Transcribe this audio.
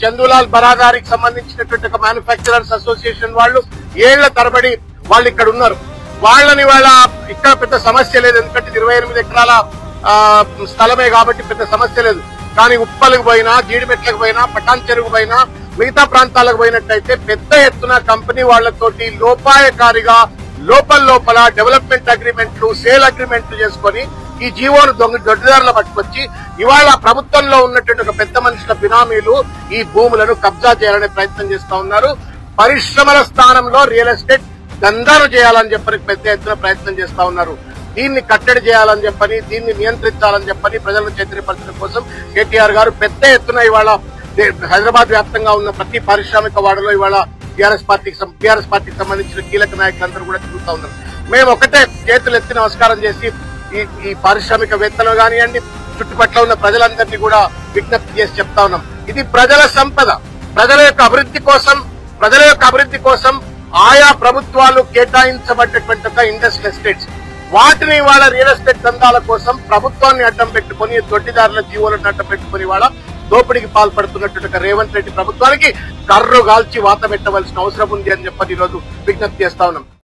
చందులాల్ బరాదారికి సంబంధించినటువంటి ఒక manufacturers association వాళ్ళు ఏళ్ల తరబడి వాళ్ళు ఇక్కడ ఉన్నారు. వాళ్ళని వాళ్ళ ఇక్కడ పెద్ద సమస్య లేదు, ఎందుకంటే 28 ఎకరాల స్థలమే కాబట్టి పెద్ద సమస్య లేదు. కానీ ఉప్పలకు పోయినా, జీడిమెట్లకు పోయినా, పటాన్ చెరువు పోయినా, మిగతా ప్రాంతాలకు పోయినట్టయితే పెద్ద ఎత్తున కంపెనీ వాళ్లతోటి లోపాయకారిగా లోపల డెవలప్మెంట్ అగ్రిమెంట్లు, సేల్ అగ్రిమెంట్లు చేసుకుని ఈ జీవోను దొడ్డిదారులు పట్టుకొచ్చి ఇవాళ ప్రభుత్వంలో ఉన్నటువంటి ఒక పెద్ద మనుషుల బినామీలు ఈ భూములను కబ్జా చేయాలనే ప్రయత్నం చేస్తా ఉన్నారు. పరిశ్రమల స్థానంలో రియల్ ఎస్టేట్ దందాను చేయాలని చెప్పని పెద్ద ఎత్తున ప్రయత్నం చేస్తా ఉన్నారు. దీన్ని కట్టడి చేయాలని చెప్పని, దీన్ని నియంత్రించాలని చెప్పని ప్రజలను చైతన్యపరచడం కోసం కేటీఆర్ గారు పెద్ద ఎత్తున ఇవాళ హైదరాబాద్ వ్యాప్తంగా ఉన్న ప్రతి పారిశ్రామిక వాడలో ఇవాళ టీఆర్ఎస్ పార్టీకి సంబంధించిన కీలక నాయకులందరూ కూడా తిరుగుతా ఉన్నారు. మేము ఒకటే చేతులు ఎత్తి నమస్కారం చేసి ఈ పారిశ్రామికవేత్తలు కానివ్వండి, చుట్టుపక్కల ఉన్న ప్రజలందరినీ కూడా విజ్ఞప్తి చేసి చెప్తా ఉన్నాం. ఇది ప్రజల సంపద, ప్రజల యొక్క అభివృద్ధి కోసం ఆయా ప్రభుత్వాలు కేటాయించబడ్డటువంటి ఒక ఇండస్ట్రియల్ ఎస్టేట్స్, వాటిని వాళ్ళ రియల్ ఎస్టేట్ దందాల కోసం ప్రభుత్వాన్ని అడ్డం పెట్టుకుని, దొడ్డిదారుల జీవోలను అడ్డం పెట్టుకుని వాళ్ళ దోపిడీకి పాల్పడుతున్నటువంటి రేవంత్ రెడ్డి ప్రభుత్వానికి కర్రు గాల్చి వాత పెట్టవలసిన అవసరం ఉంది అని చెప్పని ఈరోజు విజ్ఞప్తి చేస్తా ఉన్నాం.